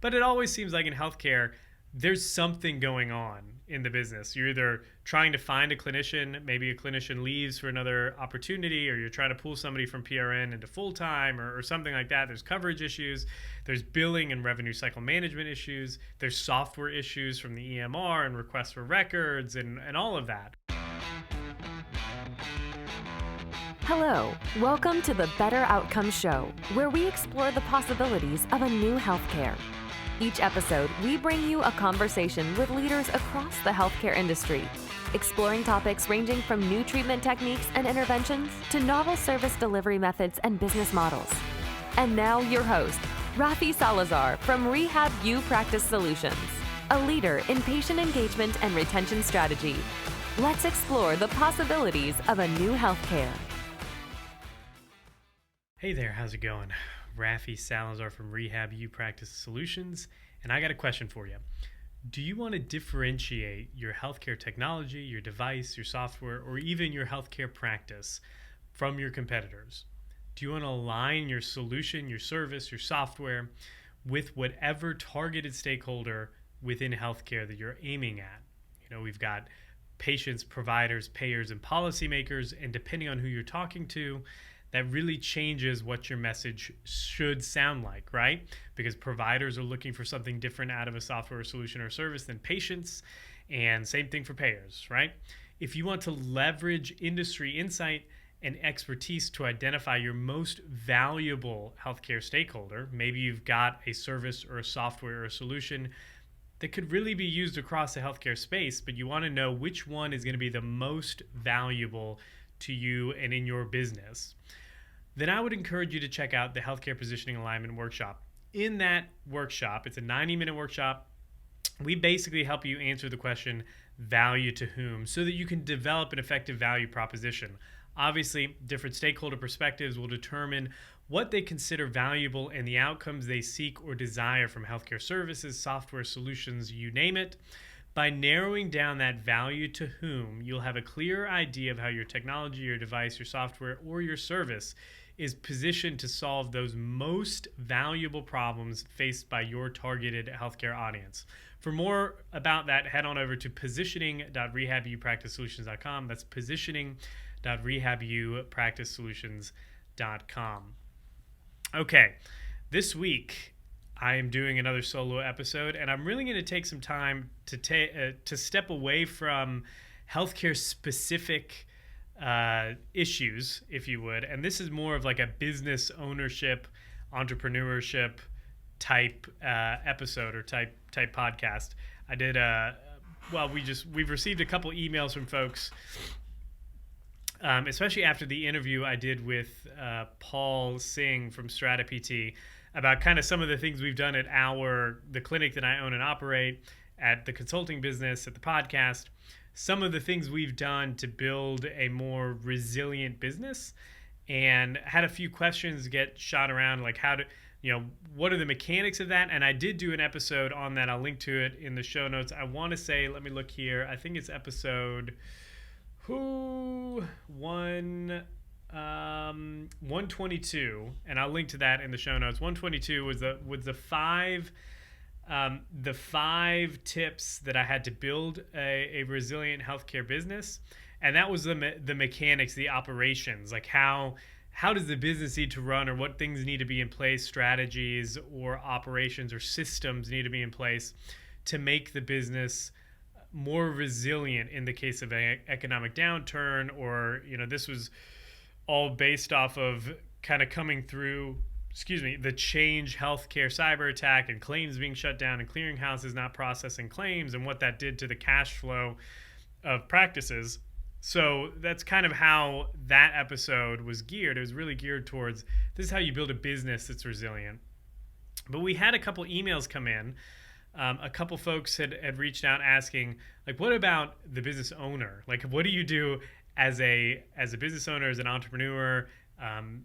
But it always seems like in healthcare, there's something going on in the business. You're either trying to find a clinician, maybe a clinician leaves for another opportunity, or you're trying to pull somebody from PRN into full-time or something like that. There's coverage issues, there's billing and revenue cycle management issues, there's software issues from the EMR and requests for records and all of that. Hello, welcome to the Better Outcomes Show, where we explore the possibilities of a new healthcare. Each episode, we bring you a conversation with leaders across the healthcare industry, exploring topics ranging from new treatment techniques and interventions to novel service delivery methods and business models. And now your host, Rafi Salazar from Rehab U Practice Solutions, a leader in patient engagement and retention strategy. Let's explore the possibilities of a new healthcare. Hey there, how's it going? Rafi Salazar from Rehab U Practice Solutions, and I got a question for you. Do you want to differentiate your healthcare technology, your device, your software, or even your healthcare practice from your competitors? Do you want to align your solution, your service, your software with whatever targeted stakeholder within healthcare that you're aiming at? You know, we've got patients, providers, payers, and policymakers, and depending on who you're talking to, that really changes what your message should sound like, right? Because providers are looking for something different out of a software solution or service than patients, and same thing for payers, right? If you want to leverage industry insight and expertise to identify your most valuable healthcare stakeholder, maybe you've got a service or a software or a solution that could really be used across the healthcare space, but you want to know which one is going to be the most valuable to you and in your business, then I would encourage you to check out the Healthcare Positioning Alignment Workshop. In that workshop, it's a 90-minute workshop. We basically help you answer the question, value to whom, so that you can develop an effective value proposition. Obviously, different stakeholder perspectives will determine what they consider valuable and the outcomes they seek or desire from healthcare services, software solutions, you name it. By narrowing down that value to whom, you'll have a clear idea of how your technology, your device, your software, or your service is positioned to solve those most valuable problems faced by your targeted healthcare audience. For more about that, head on over to positioning.rehabupracticesolutions.com. That's positioning.rehabupracticesolutions.com. Okay, this week I am doing another solo episode, and I'm really going to take some time to step away from healthcare specific issues, if you would. And this is more of like a business ownership, entrepreneurship type episode or type podcast. I did we've received a couple emails from folks, especially after the interview I did with Paul Singh from Strata PT, about kind of some of the things we've done at the clinic that I own and operate, at the consulting business, at the podcast, some of the things we've done to build a more resilient business, and had a few questions get shot around, like what are the mechanics of that? And I did do an episode on that. I'll link to it in the show notes. I want to say, let me look here. I think it's episode 122, and I'll link to that in the show notes. 122 was the five tips that I had to build a resilient healthcare business, and that was the mechanics, the operations, like how does the business need to run, or what things need to be in place, strategies or operations or systems need to be in place to make the business more resilient in the case of an economic downturn, or this was all based off of kind of coming through, the Change Healthcare cyber attack and claims being shut down and clearinghouses not processing claims and what that did to the cash flow of practices. So that's kind of how that episode was geared. It was really geared towards, this is how you build a business that's resilient. But we had a couple emails come in. A couple folks had reached out asking, like, what about the business owner? Like, what do you do as a business owner, as an entrepreneur,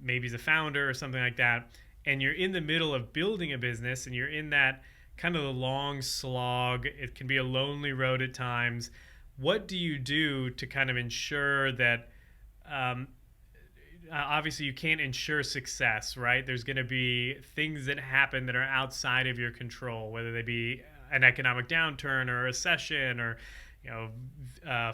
maybe as a founder or something like that, and you're in the middle of building a business, and you're in that kind of the long slog. It can be a lonely road at times. What do you do to kind of ensure that obviously you can't ensure success, right? There's going to be things that happen that are outside of your control, whether they be an economic downturn or a recession or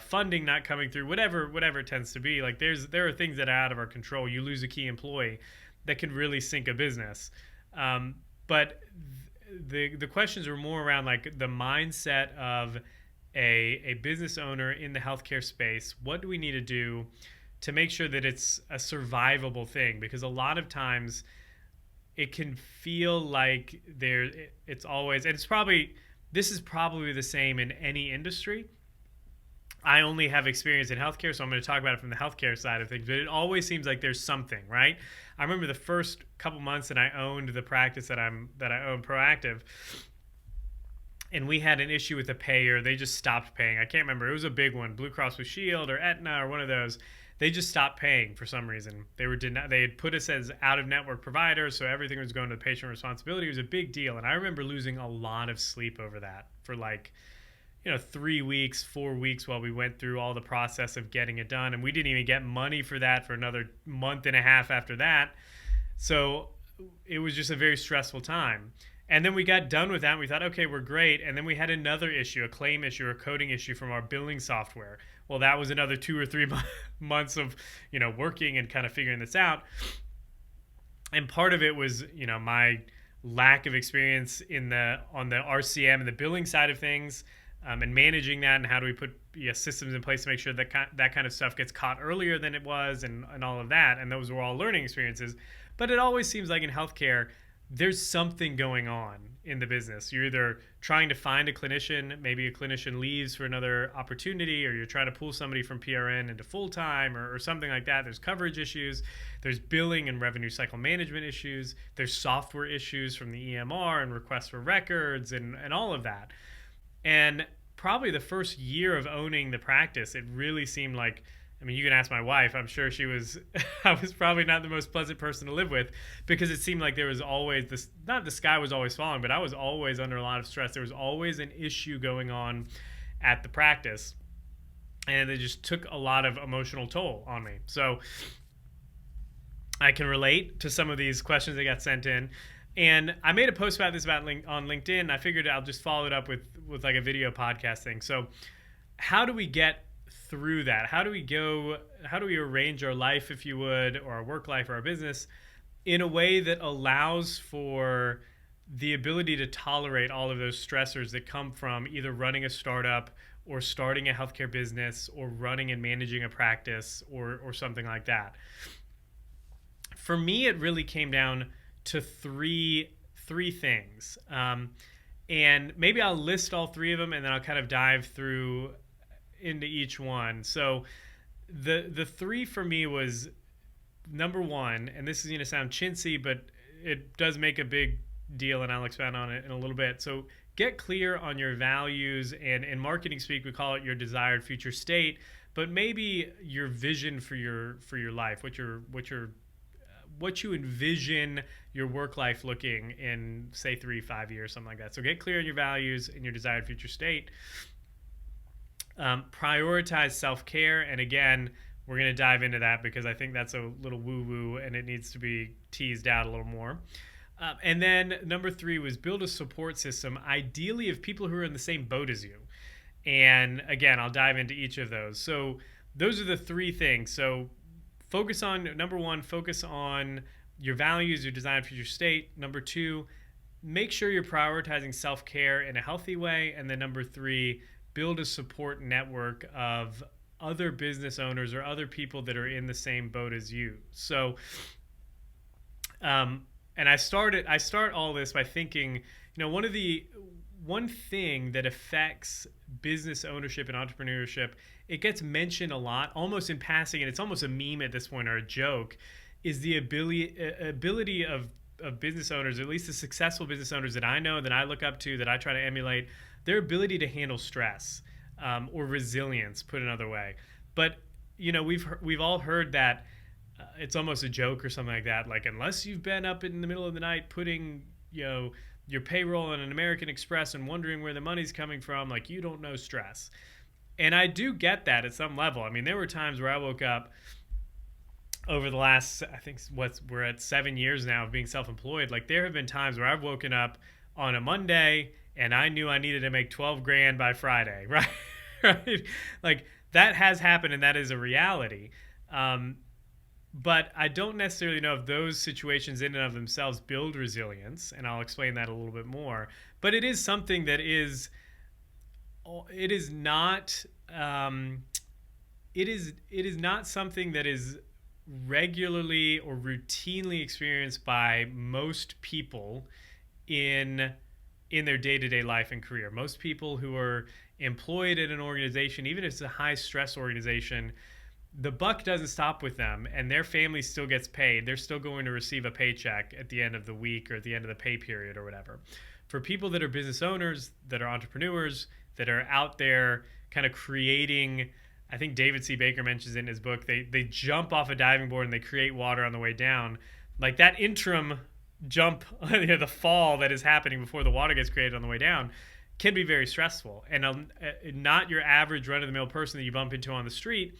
funding not coming through, whatever it tends to be. Like there are things that are out of our control. You lose a key employee that could really sink a business. But the questions are more around like the mindset of a business owner in the healthcare space. What do we need to do to make sure that it's a survivable thing? Because a lot of times it can feel like it's always, and this is probably the same in any industry. I only have experience in healthcare, so I'm going to talk about it from the healthcare side of things, but it always seems like there's something, right? I remember the first couple months that I owned the practice that I own, Proactive, and we had an issue with a payer. They just stopped paying. I can't remember. It was a big one, Blue Cross Blue Shield or Aetna or one of those. They just stopped paying for some reason. They had put us as out-of-network providers, so everything was going to the patient responsibility. It was a big deal, and I remember losing a lot of sleep over that for 3 weeks, 4 weeks while we went through all the process of getting it done. And we didn't even get money for that for another month and a half after that. So it was just a very stressful time. And then we got done with that and we thought, okay, we're great. And then we had another issue, a claim issue, a coding issue from our billing software. Well, that was another 2 or 3 months of, working and kind of figuring this out. And part of it was, my lack of experience on the RCM and the billing side of things. And managing that, and how do we put systems in place to make sure that that kind of stuff gets caught earlier than it was, and all of that. And those were all learning experiences. But it always seems like in healthcare, there's something going on in the business. You're either trying to find a clinician, maybe a clinician leaves for another opportunity, or you're trying to pull somebody from PRN into full-time or something like that. There's coverage issues. There's billing and revenue cycle management issues. There's software issues from the EMR and requests for records and all of that. And probably the first year of owning the practice, it really seemed like, you can ask my wife, I'm sure I was probably not the most pleasant person to live with, because it seemed like there was always this, not the sky was always falling, but I was always under a lot of stress. There was always an issue going on at the practice, and it just took a lot of emotional toll on me. So I can relate to some of these questions that got sent in. And I made a post about this on LinkedIn. I figured I'll just follow it up with like a video podcast thing. So how do we get through that? How do we arrange our life, if you would, or our work life or our business in a way that allows for the ability to tolerate all of those stressors that come from either running a startup or starting a healthcare business or running and managing a practice or something like that? For me, it really came down to three things, and maybe I'll list all three of them, and then I'll kind of dive through into each one. So the three for me was, number one, and this is going to sound chintzy, but it does make a big deal, and I'll expand on it in a little bit. So get clear on your values, and in marketing speak, we call it your desired future state, but maybe your vision for your life, what you envision your work life looking in, say, 3-5 years, something like that. So get clear on your values and your desired future state. Prioritize self-care. And again, we're going to dive into that because I think that's a little woo-woo and it needs to be teased out a little more. And then number 3 was build a support system, ideally of people who are in the same boat as you. And again, I'll dive into each of those. So those are the 3 things. So number 1, focus on your values, your desired future state. Number 2, make sure you're prioritizing self-care in a healthy way. And then number 3, build a support network of other business owners or other people that are in the same boat as you. So, and I start all this by thinking, one thing that affects business ownership and entrepreneurship, it gets mentioned a lot, almost in passing, and it's almost a meme at this point or a joke, is the ability of business owners, or at least the successful business owners that I know, that I look up to, that I try to emulate, their ability to handle stress or resilience, put another way. But we've all heard that it's almost a joke or something like that. Like, unless you've been up in the middle of the night putting your payroll on an American Express and wondering where the money's coming from, like, you don't know stress. And I do get that at some level. I mean, there were times where I woke up over the last, I think we're at 7 years now of being self-employed, like there have been times where I've woken up on a Monday and I knew I needed to make 12 grand by Friday, right? Right? Like that has happened and that is a reality. Um, but I don't necessarily know if those situations in and of themselves build resilience, and I'll explain that a little bit more. But it is something that it is not it is not something that is regularly or routinely experienced by most people in their day-to-day life and career. Most people who are employed at an organization, even if it's a high stress organization, the buck doesn't stop with them and their family still gets paid. They're still going to receive a paycheck at the end of the week or at the end of the pay period or whatever. For people that are business owners, that are entrepreneurs, that are out there kind of creating, I think David C. Baker mentions in his book, they jump off a diving board and they create water on the way down. Like that interim jump, the fall that is happening before the water gets created on the way down can be very stressful. And not your average run-of-the-mill person that you bump into on the street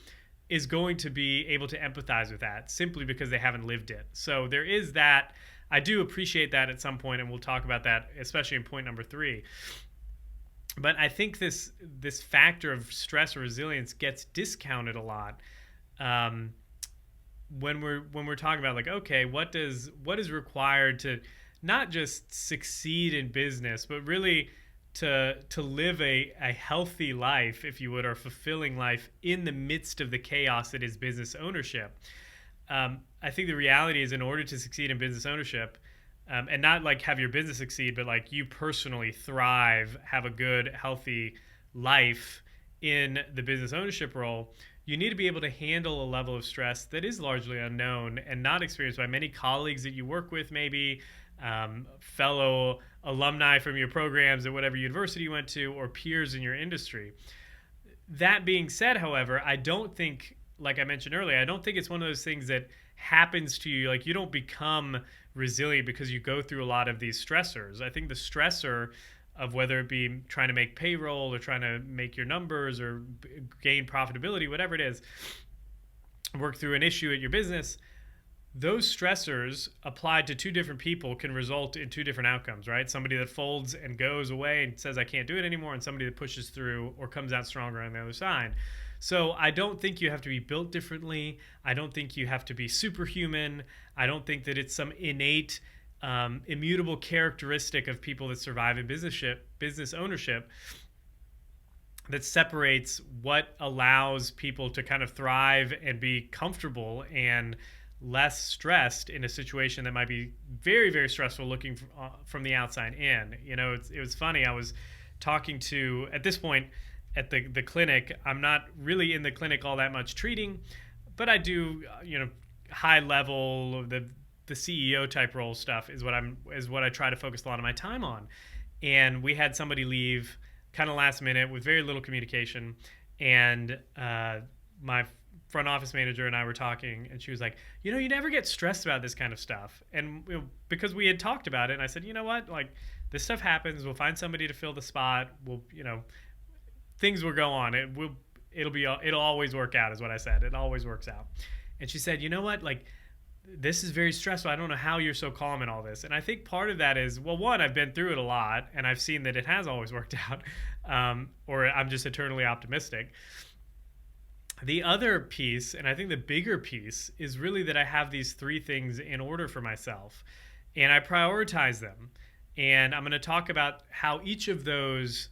is going to be able to empathize with that simply because they haven't lived it. So there is that. I do appreciate that at some point, and we'll talk about that, especially in point number 3. But I think this factor of stress or resilience gets discounted a lot when we're talking about like, okay, what is required to not just succeed in business, but really to live a healthy life, if you would, or fulfilling life in the midst of the chaos that is business ownership. I think the reality is, in order to succeed in business ownership, and not like have your business succeed, but like you personally thrive, have a good, healthy life in the business ownership role, you need to be able to handle a level of stress that is largely unknown and not experienced by many colleagues that you work with, maybe fellow alumni from your programs at whatever university you went to, or peers in your industry. That being said, however, I don't think, like I mentioned earlier, I don't think it's one of those things that happens to you. Like you don't become resilient because you go through a lot of these stressors. I think the stressor of whether it be trying to make payroll or trying to make your numbers or gain profitability, whatever it is, work through an issue at your business, those stressors applied to 2 different people can result in 2 different outcomes, right? Somebody that folds and goes away and says, I can't do it anymore, and somebody that pushes through or comes out stronger on the other side. So I don't think you have to be built differently. I don't think you have to be superhuman. I don't think that it's some innate, immutable characteristic of people that survive in business ownership that separates what allows people to kind of thrive and be comfortable and less stressed in a situation that might be very, very stressful looking from the outside in. You know, it was funny. I was talking to, at this point, at the clinic, I'm not really in the clinic all that much treating, but I do, high level, the CEO type role stuff is what I try to focus a lot of my time on. And we had somebody leave kind of last minute with very little communication, and my front office manager and I were talking, and she was like, you never get stressed about this kind of stuff. And because we had talked about it, and I said, you know what, like this stuff happens. We'll find somebody to fill the spot. We'll, things will go on. It'll always work out, is what I said. It always works out. And she said, you know what, like this is very stressful. I don't know how you're so calm in all this. And I think part of that is, well, one, I've been through it a lot, and I've seen that it has always worked out, or I'm just eternally optimistic. The other piece, and I think the bigger piece, is really that I have these 3 things in order for myself, and I prioritize them. And I'm going to talk about how each of those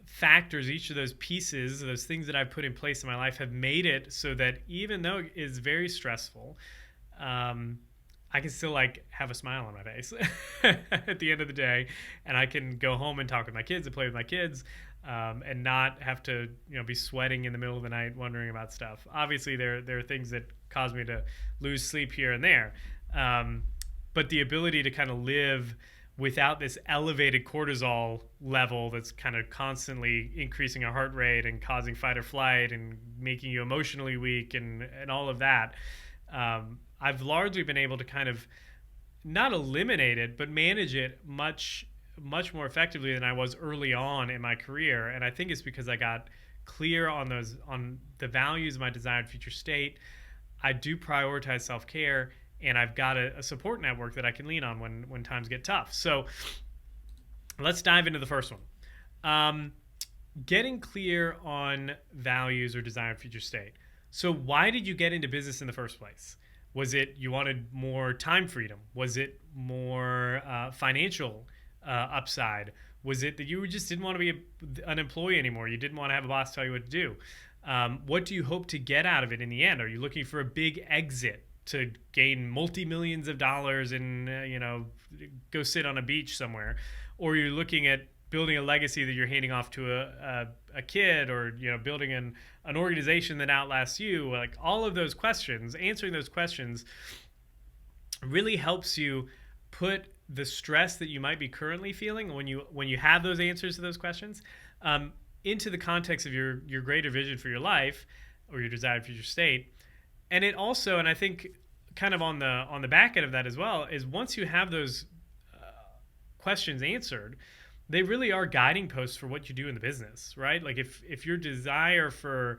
factors, each of those pieces, those things that I've put in place in my life have made it so that even though it is very stressful, I can still like have a smile on my face at the end of the day, and I can go home and talk with my kids and play with my kids, and not have to be sweating in the middle of the night wondering about stuff. Obviously, there are things that cause me to lose sleep here and there, but the ability to kind of live without this elevated cortisol level that's kind of constantly increasing our heart rate and causing fight or flight and making you emotionally weak and all of that, I've largely been able to kind of not eliminate it, but manage it much more effectively than I was early on in my career. And I think it's because I got clear on the values of my desired future state. I do prioritize self-care, and I've got a support network that I can lean on when times get tough. So let's dive into the first one. Getting clear on values or desired future state. So why did you get into business in the first place? Was it you wanted more time freedom? Was it more financial upside? Was it that you just didn't want to be an employee anymore? You didn't want to have a boss tell you what to do? What do you hope to get out of it in the end? Are you looking for a big exit to gain multi-millions of dollars and go sit on a beach somewhere? Or are you looking at building a legacy that you're handing off to a kid, or building an organization that outlasts you? Like, all of those questions, answering those questions really helps you put the stress that you might be currently feeling when you have those answers to those questions into the context of your greater vision for your life or your desired future state. And it also, and I think kind of on the back end of that as well, is once you have those questions answered, they really are guiding posts for what you do in the business, right? Like if your desire for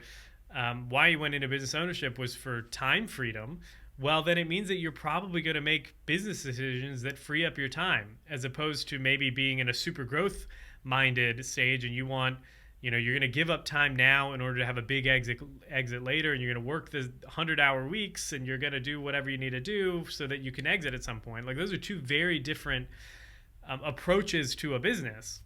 why you went into business ownership was for time freedom, well, then it means that you're probably going to make business decisions that free up your time, as opposed to maybe being in a super growth minded stage and you're going to give up time now in order to have a big exit later, and you're going to work the 100-hour weeks, and you're going to do whatever you need to do so that you can exit at some point. Like, those are two very different approaches to a business.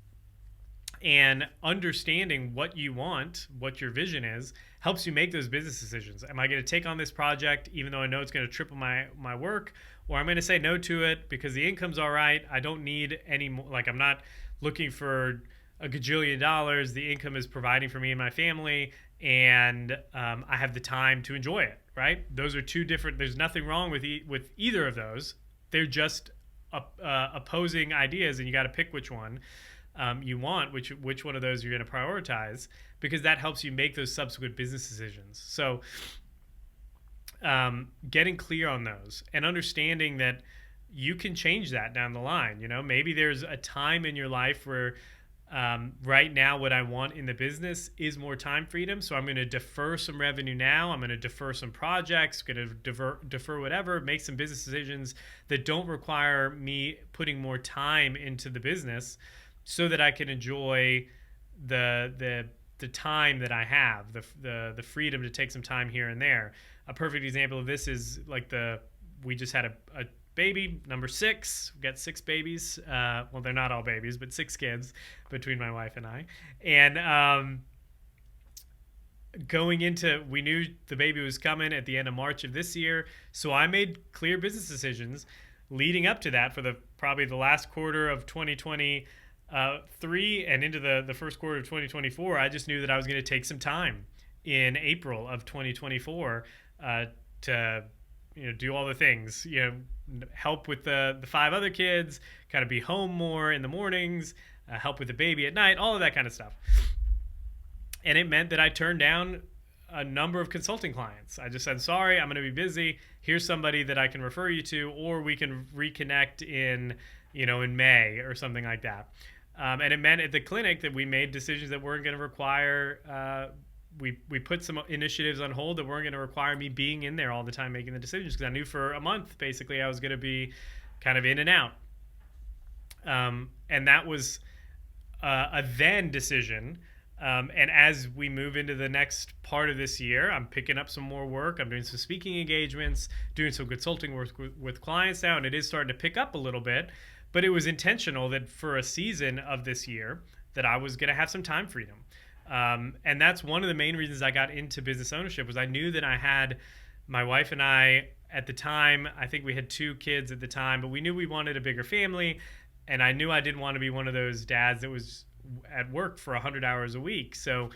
And understanding what you want, what your vision is, helps you make those business decisions. Am I going to take on this project even though I know it's going to triple my work? Or I'm going to say no to it because the income's all right. I don't need any more. Like, I'm not looking for a gajillion dollars. The income is providing for me and my family, and I have the time to enjoy it, right? Those are two different. There's nothing wrong with either of those. They're just opposing ideas, and you got to pick which one you want, which one of those you're going to prioritize, because that helps you make those subsequent business decisions. So getting clear on those and understanding that you can change that down the line. Maybe there's a time in your life where right now what I want in the business is more time freedom, so I'm going to defer some revenue now. I'm going to defer some projects, going to defer whatever, make some business decisions that don't require me putting more time into the business, so that I can enjoy the time that I have, the freedom to take some time here and there. A perfect example of this is like we just had a baby, number 6. We've got 6 babies. Well, they're not all babies, but 6 kids between my wife and I. And we knew the baby was coming at the end of March of this year. So I made clear business decisions leading up to that for probably the last quarter of 2023 and into the first quarter of 2024. I just knew that I was going to take some time in April of 2024 to do all the things, help with the 5 other kids, kind of be home more in the mornings, help with the baby at night, all of that kind of stuff. And it meant that I turned down a number of consulting clients. I just said, sorry, I'm going to be busy. Here's somebody that I can refer you to, or we can reconnect in May or something like that. And it meant at the clinic that we made decisions that weren't going to require we put some initiatives on hold that weren't going to require me being in there all the time making the decisions, because I knew for a month basically I was going to be kind of in and out. And that was a then decision. And as we move into the next part of this year, I'm picking up some more work. I'm doing some speaking engagements, doing some consulting work with clients now, and it is starting to pick up a little bit. But it was intentional that for a season of this year that I was going to have some time freedom. And that's one of the main reasons I got into business ownership, was I knew that I had my wife and I at the time, I think we had 2 kids at the time, but we knew we wanted a bigger family. And I knew I didn't want to be one of those dads that was at work for 100 hours a week. So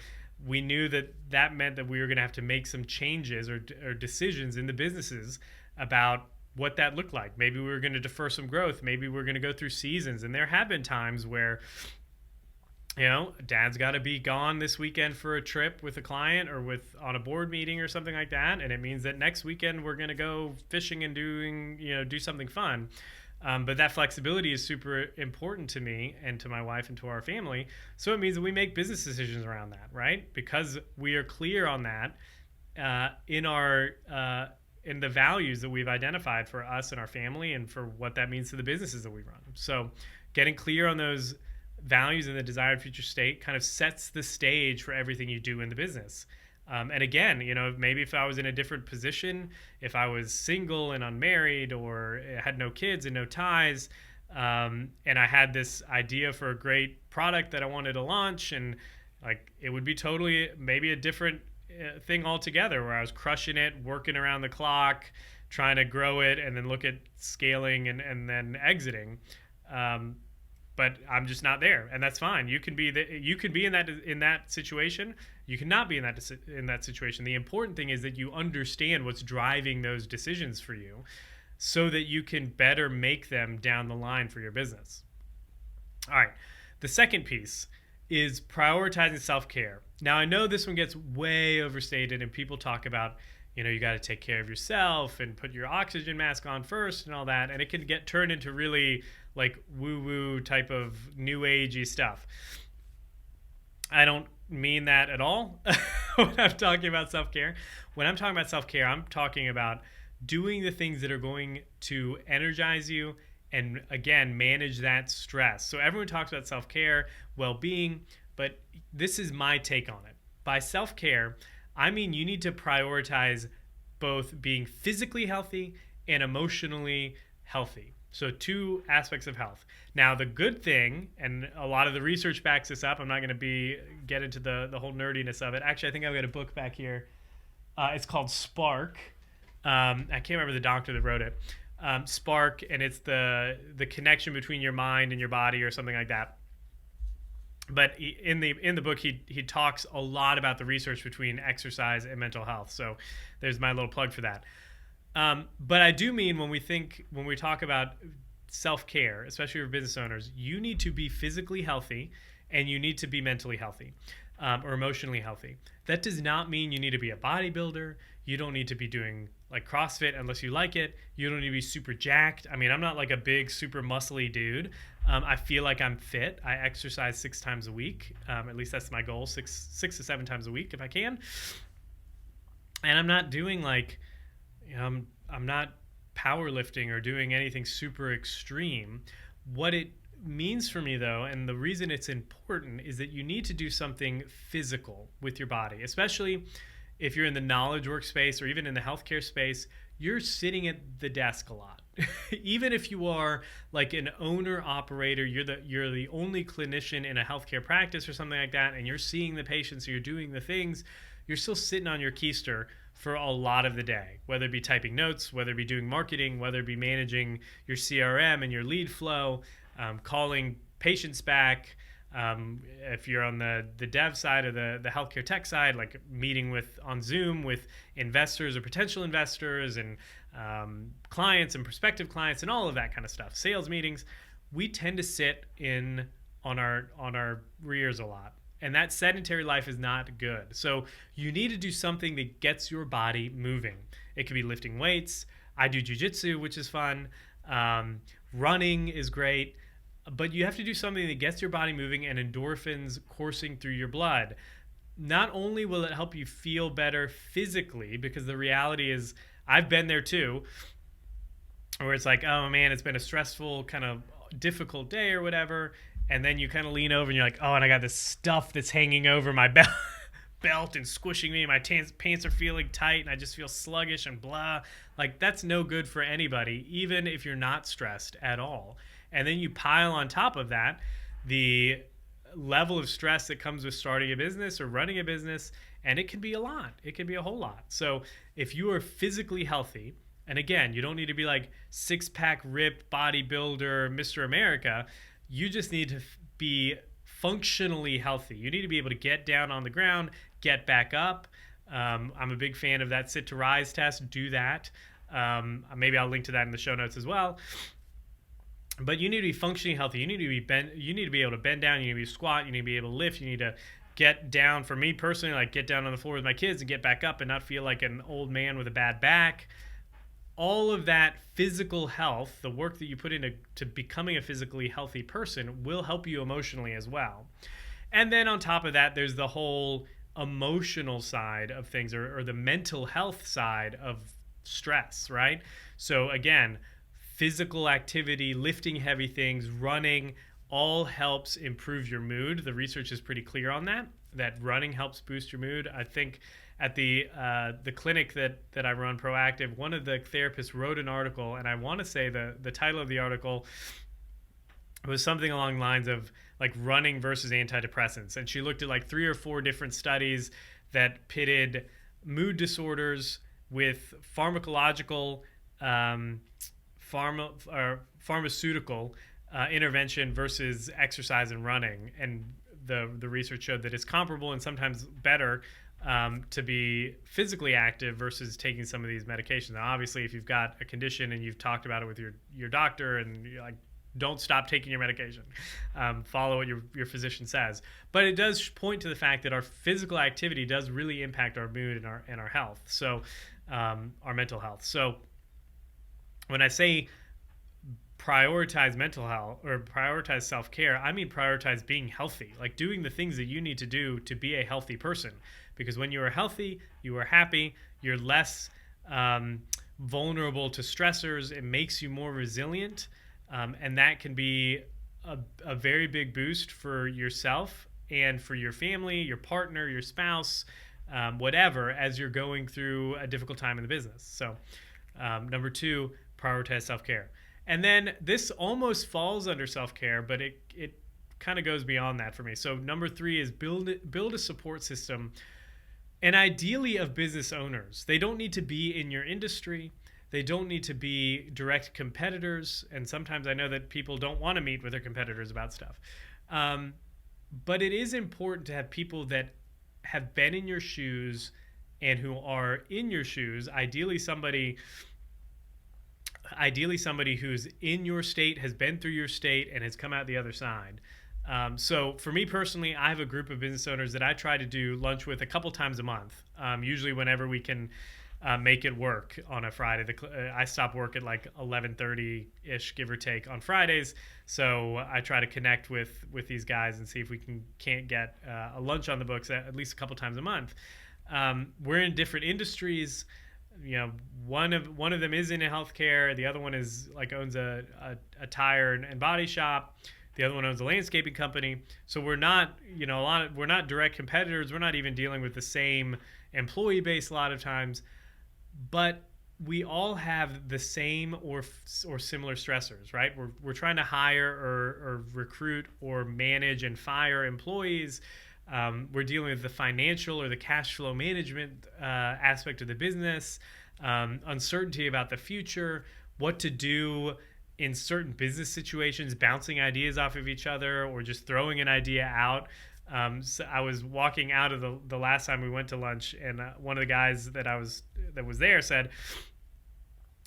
we knew that meant that we were going to have to make some changes or decisions in the businesses about what that looked like. Maybe we were going to defer some growth. Maybe we were going to go through seasons. And there have been times where dad's got to be gone this weekend for a trip with a client or on a board meeting or something like that. And it means that next weekend we're going to go fishing and do something fun. But that flexibility is super important to me and to my wife and to our family. So it means that we make business decisions around that, right? Because we are clear on that in our in the values that we've identified for us and our family and for what that means to the businesses that we run. So getting clear on those values and the desired future state kind of sets the stage for everything you do in the business. And again, maybe if I was in a different position, if I was single and unmarried or had no kids and no ties, and I had this idea for a great product that I wanted to launch, and like it would be totally maybe a different thing altogether, where I was crushing it, working around the clock, trying to grow it, and then look at scaling and then exiting. But I'm just not there, and that's fine. You can be in that situation. You cannot be in that situation. The important thing is that you understand what's driving those decisions for you, so that you can better make them down the line for your business. All right. The second piece is prioritizing self-care. Now, I know this one gets way overstated, and people talk about, you got to take care of yourself and put your oxygen mask on first and all that, and it can get turned into really like woo-woo type of new agey stuff. I don't mean that at all when I'm talking about self-care. When I'm talking about self-care, I'm talking about doing the things that are going to energize you and, again, manage that stress. So everyone talks about self-care, well-being, but this is my take on it. By self-care, I mean you need to prioritize both being physically healthy and emotionally healthy. So two aspects of health. Now, the good thing, and a lot of the research backs this up, I'm not going to get into the whole nerdiness of it. Actually, I think I've got a book back here. It's called Spark. I can't remember the doctor that wrote it. Spark, and it's the connection between your mind and your body or something like that. But in the book, he talks a lot about the research between exercise and mental health. So there's my little plug for that. But I do mean when we talk about self-care, especially for business owners, you need to be physically healthy and you need to be mentally healthy or emotionally healthy. That does not mean you need to be a bodybuilder. You don't need to be doing like CrossFit unless you like it. You don't need to be super jacked. I mean, I'm not like a big, super muscly dude. I feel like I'm fit. I exercise 6 times a week. At least that's my goal, 6 to 7 times a week if I can. And I'm not doing like, I'm not powerlifting or doing anything super extreme. What it means for me, though, and the reason it's important, is that you need to do something physical with your body, especially if you're in the knowledge workspace or even in the healthcare space. You're sitting at the desk a lot. Even if you are like an owner operator, you're the only clinician in a healthcare practice or something like that, and you're seeing the patients, or you're doing the things, you're still sitting on your keister for a lot of the day, whether it be typing notes, whether it be doing marketing, whether it be managing your CRM and your lead flow, calling patients back. If you're on the dev side or the healthcare tech side, like meeting on Zoom with investors or potential investors and clients and prospective clients and all of that kind of stuff, sales meetings, we tend to sit on our rears a lot. And that sedentary life is not good. So you need to do something that gets your body moving. It could be lifting weights. I do jujitsu, which is fun. Running is great. But you have to do something that gets your body moving and endorphins coursing through your blood. Not only will it help you feel better physically, because the reality is, I've been there too, where it's like, oh man, it's been a stressful, kind of difficult day or whatever. And then you kind of lean over and you're like, oh, and I got this stuff that's hanging over my belt and squishing me. My pants are feeling tight and I just feel sluggish and blah. Like, that's no good for anybody, even if you're not stressed at all. And then you pile on top of that the level of stress that comes with starting a business or running a business, and it can be a lot. It can be a whole lot. So if you are physically healthy, and again, you don't need to be like six-pack ripped bodybuilder, Mr. America. You just need to be functionally healthy. You need to be able to get down on the ground, get back up. I'm a big fan of that sit to rise test. Do that. Maybe I'll link to that in the show notes as well. But you need to be functionally healthy. You need to be able to bend down. You need to be able to squat. You need to be able to lift. You need to get down. For me personally, like get down on the floor with my kids and get back up and not feel like an old man with a bad back. All of that physical health, the work that you put into becoming a physically healthy person, will help you emotionally as well. And then on top of that, there's the whole emotional side of things, or the mental health side of stress, right? So again, physical activity, lifting heavy things, running, all helps improve your mood. The research is pretty clear on that running helps boost your mood. I think at the clinic that I run, Proactive, one of the therapists wrote an article, and I want to say the title of the article was something along the lines of like running versus antidepressants. And she looked at like 3 or 4 different studies that pitted mood disorders with pharmacological pharmaceutical intervention versus exercise and running. And the research showed that it's comparable and sometimes better to be physically active versus taking some of these medications. Now, obviously, if you've got a condition and you've talked about it with your doctor and you're like, don't stop taking your medication. Follow what your physician says. But it does point to the fact that our physical activity does really impact our mood and our health. So our mental health. So when I say prioritize mental health or prioritize self-care, I mean prioritize being healthy, like doing the things that you need to do to be a healthy person. Because when you are healthy, you are happy, you're less vulnerable to stressors, it makes you more resilient. And that can be a very big boost for yourself and for your family, your partner, your spouse, whatever, as you're going through a difficult time in the business. So number 2, prioritize self-care. And then this almost falls under self-care, but it kind of goes beyond that for me. So number 3 is build a support system, and ideally of business owners. They don't need to be in your industry. They don't need to be direct competitors. And sometimes I know that people don't want to meet with their competitors about stuff. But it is important to have people that have been in your shoes and who are in your shoes, ideally somebody who's in your state, has been through your state, and has come out the other side. So for me personally, I have a group of business owners that I try to do lunch with a couple times a month, usually whenever we can make it work on a Friday. I stop work at like 11:30-ish, give or take, on Fridays. So I try to connect with these guys and see if we can't get a lunch on the books at least a couple times a month. We're in different industries. You know, one of them is in healthcare. The other one owns a tire and body shop. The other one owns a landscaping company. So we're not, we're not direct competitors. We're not even dealing with the same employee base a lot of times, but we all have the same or similar stressors, right? We're trying to hire or recruit or manage and fire employees. We're dealing with the financial or the cash flow management aspect of the business, uncertainty about the future, what to do in certain business situations, bouncing ideas off of each other or just throwing an idea out. So I was walking out of the last time we went to lunch, and one of the guys that was there said,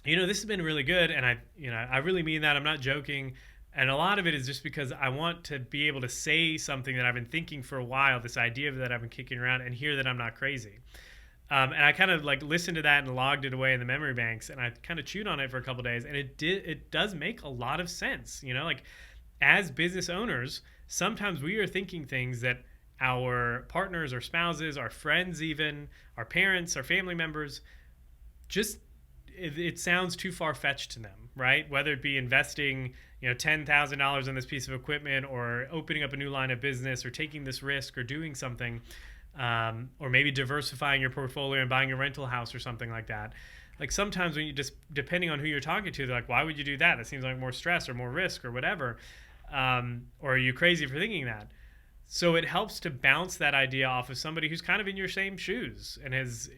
this has been really good, and I really mean that. I'm not joking. And a lot of it is just because I want to be able to say something that I've been thinking for a while, this idea that I've been kicking around, and hear that I'm not crazy. And I kind of like listened to that and logged it away in the memory banks, and I kind of chewed on it for a couple of days, and it does make a lot of sense. Like as business owners, sometimes we are thinking things that our partners or spouses, our friends, even our parents, our family members, just it sounds too far-fetched to them, right? Whether it be investing $10,000 in this piece of equipment, or opening up a new line of business, or taking this risk, or doing something, or maybe diversifying your portfolio and buying a rental house or something like that. Like sometimes when you just, depending on who you're talking to, they're like, why would you do that? That seems like more stress or more risk or whatever. Or are you crazy for thinking that? So it helps to bounce that idea off of somebody who's kind of in your same shoes and is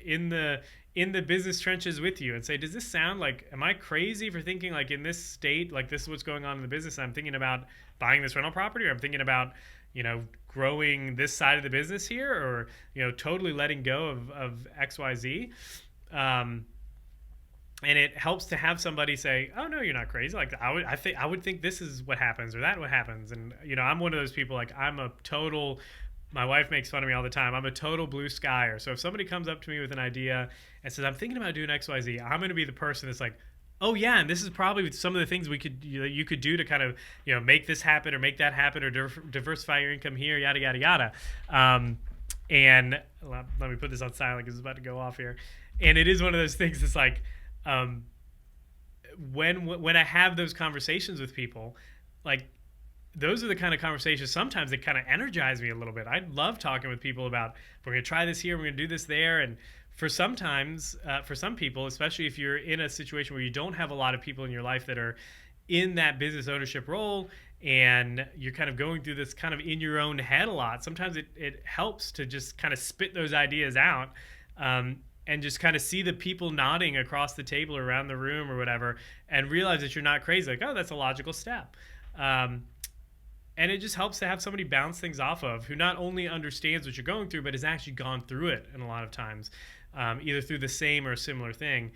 in the business trenches with you, and say, does this sound like, am I crazy for thinking like in this state, like this is what's going on in the business? I'm thinking about buying this rental property, or I'm thinking about, growing this side of the business here, or, totally letting go of XYZ. And it helps to have somebody say, oh no, you're not crazy. Like I would think this is what happens, or that what happens. And, I'm one of those people, like my wife makes fun of me all the time. I'm a total blue skyer. So if somebody comes up to me with an idea and says, I'm thinking about doing XYZ, I'm going to be the person that's like, oh yeah, and this is probably some of the things you could do to kind of, make this happen or make that happen, or diversify your income here, yada, yada, yada. And let me put this on silent because it's about to go off here. And it is one of those things that's like, when I have those conversations with people, like those are the kind of conversations sometimes that kind of energize me a little bit. I love talking with people about, we're going to try this here, we're going to do this there. And for some people, especially if you're in a situation where you don't have a lot of people in your life that are in that business ownership role, and you're kind of going through this kind of in your own head a lot, sometimes it helps to just kind of spit those ideas out, and just kind of see the people nodding across the table or around the room or whatever, and realize that you're not crazy. Like, oh, that's a logical step. And it just helps to have somebody bounce things off of who not only understands what you're going through, but has actually gone through it in a lot of times, either through the same or a similar thing.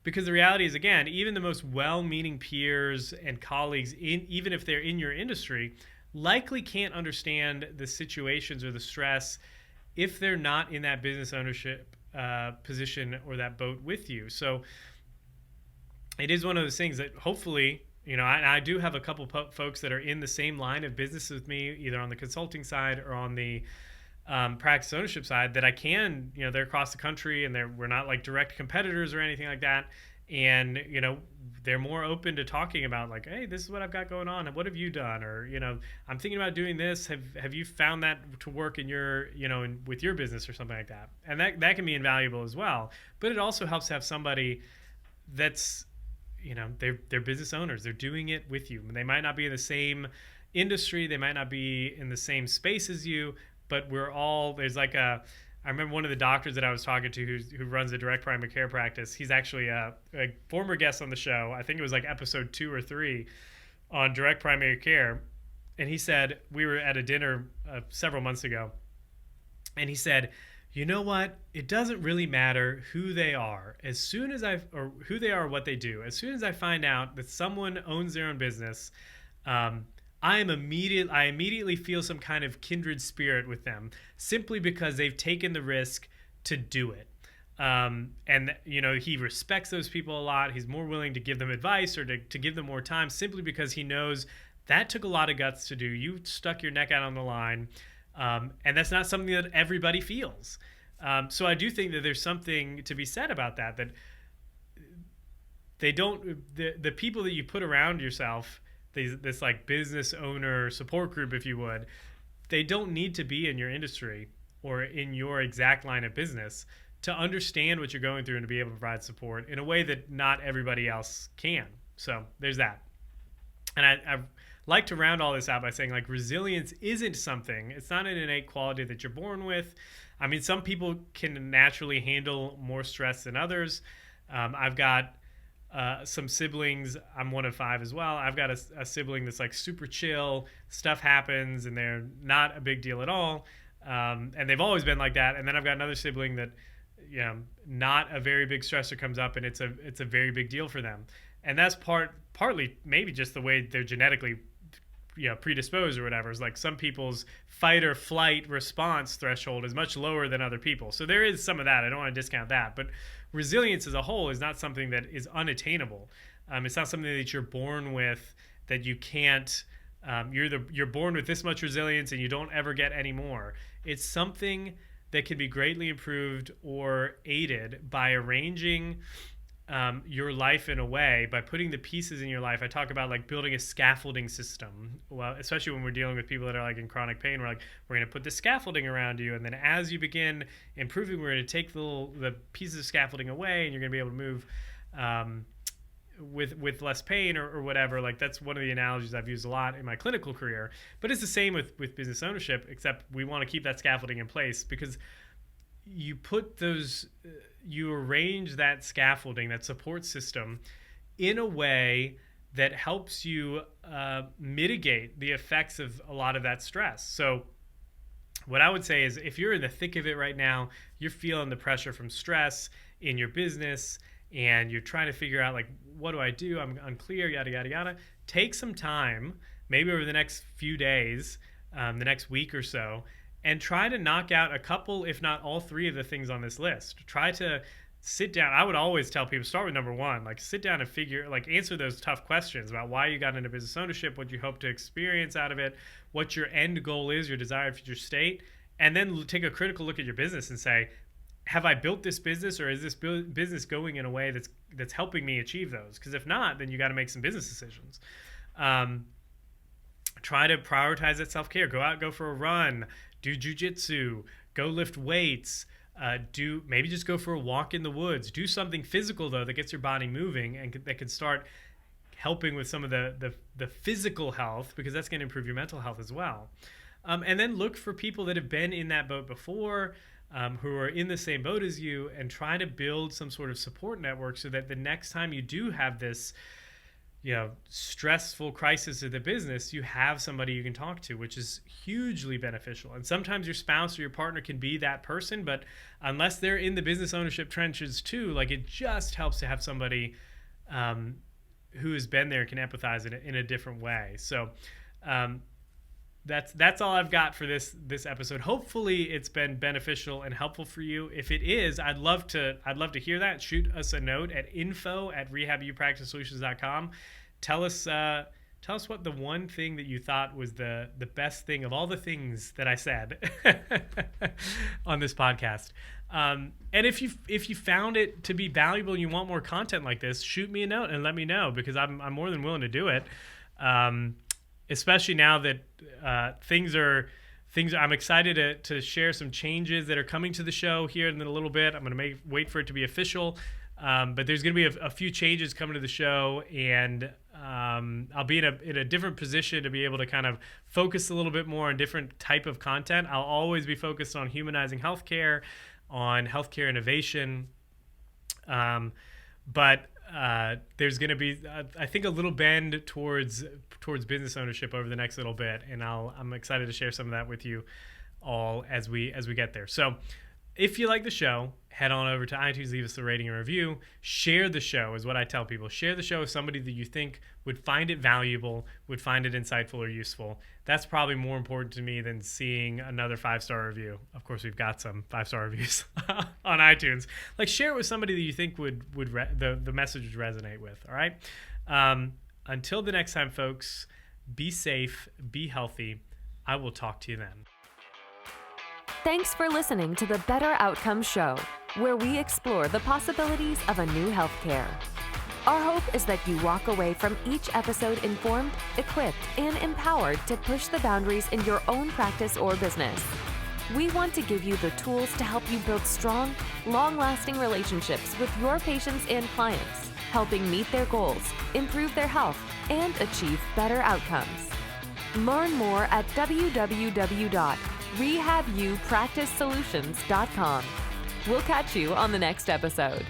Because the reality is, again, even the most well-meaning peers and colleagues, even if they're in your industry, likely can't understand the situations or the stress if they're not in that business ownership position or that boat with you. So it is one of those things that hopefully, I do have a couple folks that are in the same line of business with me, either on the consulting side or on the practice ownership side, that I can, they're across the country and we're not like direct competitors or anything like that. And, they're more open to talking about like, hey, this is what I've got going on. What have you done? Or, I'm thinking about doing this. Have you found that to work in your, with your business or something like that? And that can be invaluable as well. But it also helps to have somebody that's, they're business owners. They're doing it with you. They might not be in the same industry. They might not be in the same space as you, but there's like I remember one of the doctors that I was talking to who runs a direct primary care practice. He's actually a former guest on the show. I think it was like episode 2 or 3 on direct primary care. And he said, we were at a dinner several months ago, and he said, you know what? It doesn't really matter who they are. Or who they are, or what they do. As soon as I find out that someone owns their own business, I immediately feel some kind of kindred spirit with them, simply because they've taken the risk to do it. And he respects those people a lot. He's more willing to give them advice or to give them more time, simply because he knows that took a lot of guts to do. You stuck your neck out on the line. And that's not something that everybody feels. So I do think that there's something to be said about that the people that you put around yourself, this like business owner support group, if you would, they don't need to be in your industry or in your exact line of business to understand what you're going through and to be able to provide support in a way that not everybody else can. So there's that. And I like to round all this out by saying, like, resilience isn't something, it's not an innate quality that you're born with. I mean, some people can naturally handle more stress than others. I've got some siblings. I'm one of 5 as well. I've got a sibling that's like super chill. Stuff happens and they're not a big deal at all. And they've always been like that. And then I've got another sibling that, not a very big stressor comes up and it's a very big deal for them. And that's partly maybe just the way they're genetically predisposed or whatever. Is like some people's fight or flight response threshold is much lower than other people. So there is some of that. I don't want to discount that. But resilience as a whole is not something that is unattainable. It's not something that you're born with, that you can't. You're born with this much resilience and you don't ever get any more. It's something that can be greatly improved or aided by arranging your life in a way, by putting the pieces in your life. I talk about like building a scaffolding system. Well, especially when we're dealing with people that are like in chronic pain, we're going to put the scaffolding around you, and then as you begin improving, we're going to take the pieces of scaffolding away, and you're going to be able to move with less pain or whatever. Like, that's one of the analogies I've used a lot in my clinical career. But it's the same with business ownership, except we want to keep that scaffolding in place, because you put you arrange that scaffolding, that support system, in a way that helps you mitigate the effects of a lot of that stress. So what I would say is, if you're in the thick of it right now, you're feeling the pressure from stress in your business, and you're trying to figure out, like, what do I do? I'm unclear, yada, yada, yada. Take some time, maybe over the next few days, the next week or so, and try to knock out a couple, if not all 3 of the things on this list. Try to sit down. I would always tell people, start with number 1. Like, sit down and answer those tough questions about why you got into business ownership, what you hope to experience out of it, what your end goal is, your desired future state, and then take a critical look at your business and say, have I built this business, or is this business going in a way that's helping me achieve those? Because if not, then you got to make some business decisions. Try to prioritize that self-care. Go out, go for a run, do jujitsu, go lift weights, maybe just go for a walk in the woods. Do something physical though that gets your body moving and that can start helping with some of the physical health, because that's going to improve your mental health as well. And then look for people that have been in that boat before, who are in the same boat as you, and try to build some sort of support network so that the next time you do have this, stressful crisis of the business, you have somebody you can talk to, which is hugely beneficial. And sometimes your spouse or your partner can be that person, but unless they're in the business ownership trenches too, like, it just helps to have somebody who has been there, can empathize in a different way. So that's all I've got for this episode. Hopefully it's been beneficial and helpful for you. If it is, I'd love to hear that. Shoot us a note at info@rehabupracticesolutions.com. Tell us what the one thing that you thought was the best thing of all the things that I said on this podcast. And if you found it to be valuable and you want more content like this, shoot me a note and let me know, because I'm more than willing to do it. Especially now that things are, I'm excited to share some changes that are coming to the show here in a little bit. I'm going to wait for it to be official. But there's going to be a few changes coming to the show, and I'll be in a different position to be able to kind of focus a little bit more on different type of content. I'll always be focused on humanizing healthcare, on healthcare innovation. But there's going to be, I think, a little bend towards business ownership over the next little bit, and I'm excited to share some of that with you all as we get there. So if you like the show, head on over to iTunes, leave us a rating and review. Share the show is what I tell people. Share the show with somebody that you think would find it valuable, would find it insightful or useful. That's probably more important to me than seeing another 5-star review. Of course, we've got some 5-star reviews on iTunes. Like, share it with somebody that you think the message would resonate with. All right. Until the next time, folks, be safe, be healthy. I will talk to you then. Thanks for listening to the Better Outcomes Show, where we explore the possibilities of a new healthcare. Our hope is that you walk away from each episode informed, equipped, and empowered to push the boundaries in your own practice or business. We want to give you the tools to help you build strong, long-lasting relationships with your patients and clients, helping meet their goals, improve their health, and achieve better outcomes. Learn more at www.rehabupracticesolutions.com. We'll catch you on the next episode.